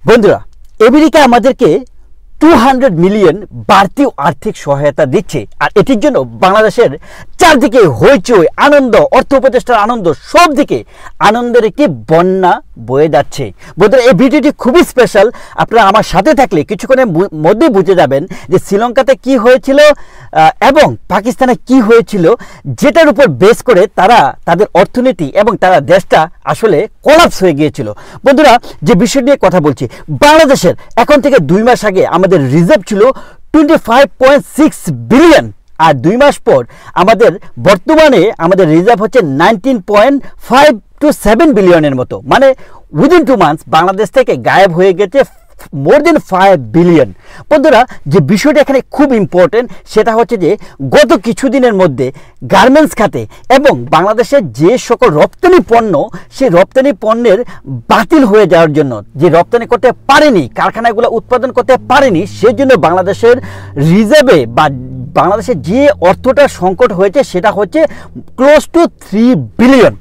বন্ধুরা, আমেরিকা আমাদেরকে 200 মিলিয়ন বাড়তি আর্থিক সহায়তা দিচ্ছে, আর এটির জন্য বাংলাদেশের চারদিকে হইচই, আনন্দ, অর্থ উপদেষ্টার আনন্দ, সব দিকে আনন্দের একটি বন্যা বয়ে যাচ্ছে। বন্ধুরা, এই ভিডিওটি খুবই স্পেশাল। আপনারা আমার সাথে থাকলে কিছুক্ষণের মধ্যেই বুঝে যাবেন যে শ্রীলঙ্কাতে কি হয়েছিল এবং পাকিস্তানে কি হয়েছিল, যেটার উপর বেস করে তারা তাদের অর্থনীতি এবং তারা দেশটা আসলে কোলাপস হয়ে গিয়েছিল। বন্ধুরা, যে বিষয় নিয়ে কথা বলছি, বাংলাদেশের এখন থেকে 2 মাস আগে আমাদের রিজার্ভ ছিল 25.6 বিলিয়ন, আর 2 মাস পর আমাদের বর্তমানে আমাদের রিজার্ভ হচ্ছে 19.5 to 7 বিলিয়নের মতো। মানে উইদিন 2 মান্থস বাংলাদেশ থেকে গায়েব হয়ে গেছে মোর দেন 5 বিলিয়ন। বন্ধুরা, যে বিষয়টা এখানে খুব ইম্পর্টেন্ট সেটা হচ্ছে যে গত কিছুদিনের মধ্যে গার্মেন্টস খাতে এবং বাংলাদেশের যে সকল রপ্তানি পণ্য, সেই রপ্তানি পণ্যের বাতিল হয়ে যাওয়ার জন্য, যে রপ্তানি করতে পারেনি, কারখানাগুলো উৎপাদন করতে পারেনি, সেজন্য বাংলাদেশের রিজার্ভে বা বাংলাদেশের যে অর্থটা সংকট হয়েছে সেটা হচ্ছে close two 3 billion.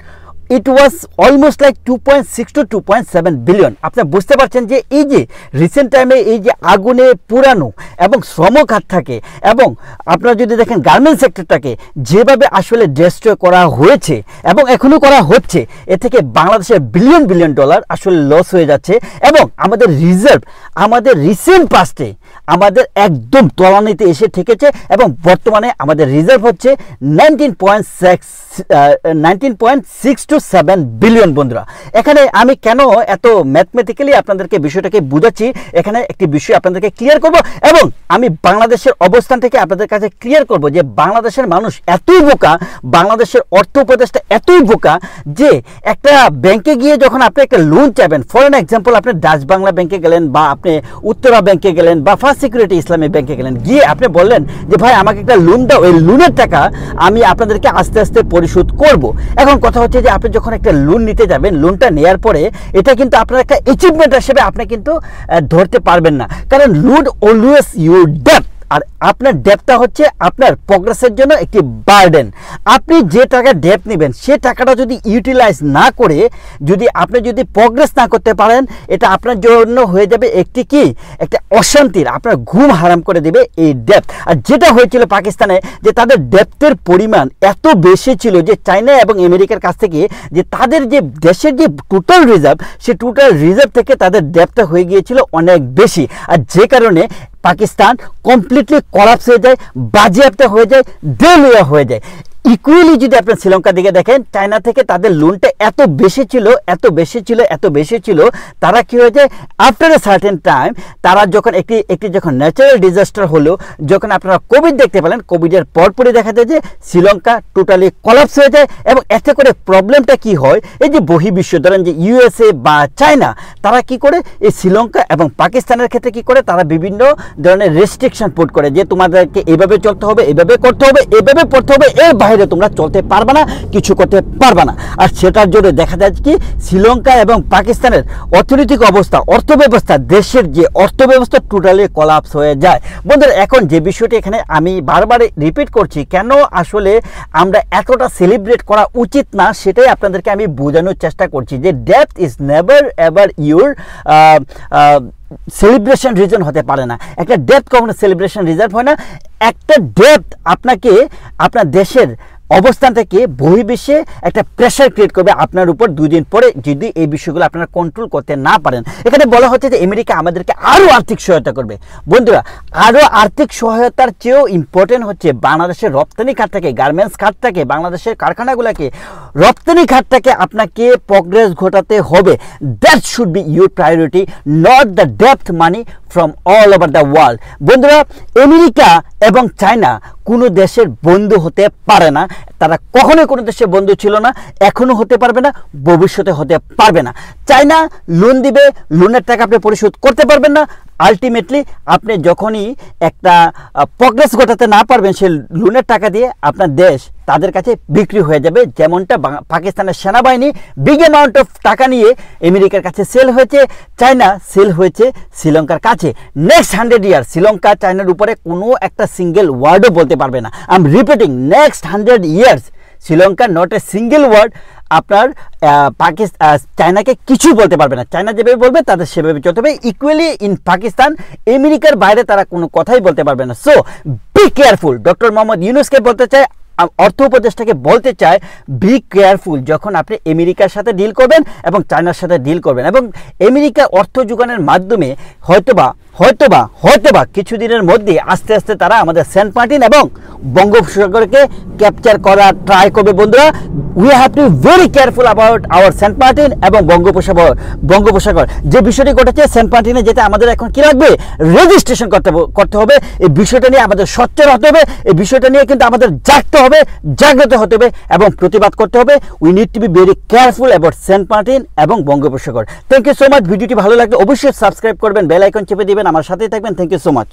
It was almost like 2.6 to 2.7 billion. আপনারা বুঝতে পারছেন যে এই যে রিসেন্ট টাইমে এই যে আগুনে পুরানো এবং শ্রম খাত থাকে, এবং আপনারা যদি দেখেন গার্মেন্টস সেক্টরটাকে যেভাবে আসলে ডেস্ট্রয় করা হয়েছে এবং এখনও করা হচ্ছে, এ থেকে বাংলাদেশের বিলিয়ন বিলিয়ন ডলার আসলে লস হয়ে যাচ্ছে। এবং আমাদের রিজার্ভ আমাদের রিসেন্ট পাস্টে আমাদের একদম তলানিতে এসে ঠেকেছে, এবং বর্তমানে আমাদের রিজার্ভ হচ্ছে 19.6 to 7 বিলিয়ন। বন্ধুরা, এখানে আমি কেন এত ম্যাথমেটিক্যালি আপনাদেরকে বিষয়টাকে বুঝাচ্ছি, এখানে একটি বিষয় আপনাদেরকে ক্লিয়ার করব, এবং আমি বাংলাদেশের অবস্থান থেকে আপনাদের কাছে ক্লিয়ার করব যে বাংলাদেশের মানুষ এতই বোকা, বাংলাদেশের অর্থ উপদেষ্টা এতই বোকা যে একটা ব্যাংকে গিয়ে যখন আপনি একটা লোন চাইবেন, ফর এন এক্সাম্পল আপনি ডাচ বাংলা ব্যাংকে গেলেন, বা আপনি উত্তরা ব্যাংকে গেলেন, বা ফার্স্ট সিকিউরিটি ইসলামী ব্যাংকে গেলেন, গিয়ে আপনি বললেন যে ভাই আমাকে একটা লোন দাও, ওই লোনের টাকা আমি আপনাদেরকে আস্তে আস্তে পরিশোধ করব। এখন কথা হচ্ছে যে আপনি যখন একটা লোন নিতে যাবেন, লোনটা নেওয়ার পরে এটা কিন্তু আপনার একটা অ্যাচিভমেন্ট হিসেবে আপনি কিন্তু ধরতে পারবেন না, কারণ লোন অলওয়েজ ইউর ডেট, আর আপনার ডেপটা হচ্ছে আপনার প্রগ্রেসের জন্য একটি বার্ডেন। আপনি যে টাকা ডেপ নেবেন সে টাকাটা যদি ইউটিলাইজ না করে, আপনি যদি প্রগ্রেস না করতে পারেন, এটা আপনার জন্য হয়ে যাবে একটি একটা অশান্তির, আপনার ঘুম হারাম করে দেবে এই ডেপ। আর যেটা হয়েছিল পাকিস্তানে, যে তাদের ডেপ্টের পরিমাণ এত বেশি ছিল যে চায়না এবং আমেরিকার কাছ থেকে যে তাদের যে দেশের যে টোটাল রিজার্ভ, সে টোটাল রিজার্ভ থেকে তাদের ডেপটা হয়ে গিয়েছিল অনেক বেশি, আর যে কারণে পাকিস্তান কমপ্লিটলি কলাপস হয়ে যায়, বাজেয়াপ্ত হয়ে যায়, দেউলিয়া হয়ে যায়। ইকুয়ালি যদি আপনি শ্রীলঙ্কার দিকে দেখেন, চায়না থেকে তাদের লোনটা এত বেশি ছিল, তারা কি হয়ে যায় আফটার এ সার্টেন টাইম, তারা যখন একটি যখন ন্যাচারাল ডিজাস্টার হলো, যখন আপনারা কোভিড দেখতে পেলেন, কোভিডের পরপরই দেখা যায় যে শ্রীলঙ্কা টোটালি কলাপস হয়ে যায়। এবং এতে করে প্রবলেমটা কি হয়, এই যে বহির্বিশ্ব ধরেন যে ইউএসএ বা চায়না, তারা কি করে এই শ্রীলঙ্কা এবং পাকিস্তানের ক্ষেত্রে কি করে, তারা বিভিন্ন ধরনের রেস্ট্রিকশন পুট করে যে তোমাদেরকে এইভাবে চলতে হবে, এইভাবে করতে হবে, এইভাবে পড়তে হবে, এর বাইরে তোমরা চলতে পারবে না, কিছু করতে পারবে না। আর সেটার জন্য দেখা যায় কি শ্রীলঙ্কা এবং পাকিস্তানের অর্থনৈতিক অবস্থা, অর্থব্যবস্থা, দেশের যে অর্থব্যবস্থা টোটালি কোলাপস হয়ে যায়। বন্ধুরা, এখন যে বিষয়টি এখানে আমি বারবার রিপিট করছি, কেন আসলে আমরা এতটা সেলিব্রেট করা উচিত না, সেটাই আপনাদেরকে আমি বোঝানোর চেষ্টা করছি যে depth is never ever your celebration reason হতে পারে না। একটা ডেপথ কখনো সেলিব্রেশন রিজার্ভ হয় না। একটা ডেপথ আপনাকে আপনার দেশের অবস্থান থেকে বহির্বিশ্বে একটা প্রেশার ক্রিয়েট করবে আপনার উপর 2 দিন পরে, যদি এই বিষয়গুলো আপনারা কন্ট্রোল করতে না পারেন। এখানে বলা হচ্ছে যে আমেরিকা আমাদেরকে আরও আর্থিক সহায়তা করবে। বন্ধুরা, আরও আর্থিক সহায়তার চেয়েও ইম্পর্টেন্ট হচ্ছে বাংলাদেশের রপ্তানি খাতটাকে, গার্মেন্টস খাতটাকে, বাংলাদেশের কারখানাগুলোকে, রপ্তানি খাতটাকে আপনাকে প্রগ্রেস ঘটাতে হবে। That should be your priority, not the depth money from all over the world. বন্ধুরা, আমেরিকা এবং চায়না কোনো দেশের বন্ধু হতে পারে না, তারা কখনোই কোনো দেশের বন্ধু ছিল না, এখনও হতে পারবে না, ভবিষ্যতে হতে পারবে না। চায়না লোন দিবে, লোনের টাকা আপনি পরিশোধ করতে পারবেন না, আলটিমেটলি আপনি যখনই একটা প্রগ্রেস ঘটাতে না পারবেন, সেই লোনের টাকা দিয়ে আপনার দেশ তাদের কাছে বিক্রি হয়ে যাবে। যেমনটা পাকিস্তানের সেনাবাহিনী বিগ অ্যামাউন্ট অফ টাকা নিয়ে আমেরিকার কাছে সেল হয়েছে, চায়না সেল হয়েছে শ্রীলঙ্কার কাছে। নেক্সট 100 ইয়ার শ্রীলঙ্কা চায়নার উপরে কোনো একটা সিঙ্গেল ওয়ার্ডও বলতে পারবে না। I am repeating, next 100 years Sri Lanka not a single word আপনার পাকিস্তান চায়নাকে কিছু বলতে পারবে না। চায়না যেভাবে বলবে তাদের সেভাবে চলতে হবে। ইকুয়ালি ইন পাকিস্তান, আমেরিকার বাইরে তারা কোনো কথাই বলতে পারবে না। So be careful. Doctor Mohammad ইউনূসকে বলতে চায়, অর্থ উপদেষ্টাকে বলতে চায়, বি কেয়ারফুল যখন আপনি আমেরিকার সাথে ডিল করবেন এবং চায়নার সাথে ডিল করবেন। এবং আমেরিকা অর্থ যোগানের মাধ্যমে হয়তোবা কিছুদিনের মধ্যে আস্তে আস্তে তারা আমাদের সেন্ট মার্টিন এবং বঙ্গোপসাগরকে ক্যাপচার করার ট্রাই করবে। বন্ধুরা, we have to very careful about our Saint Martin এবং বঙ্গোপসাগর। যে বিষয়টি ঘটেছে সেন্ট মার্টিনে যেতে আমাদের এখন কি লাগবে, রেজিস্ট্রেশন করতে হবে। এই বিষয়টা নিয়ে আমাদের সচ্চর হতে হবে। এই বিষয়টা নিয়ে কিন্তু আমাদের জাগতে হবে, জাগ্রত হতে হবে এবং প্রতিবাদ করতে হবে। We need to be very careful about Saint Martin এবং বঙ্গোপসাগর। Thank you so much. ভিডিওটি ভালো লাগলে অবশ্যই সাবস্ক্রাইব করবেন, বেল আইকন চেপে দিবেন, আমার সাথেই থাকবেন। Thank you so much.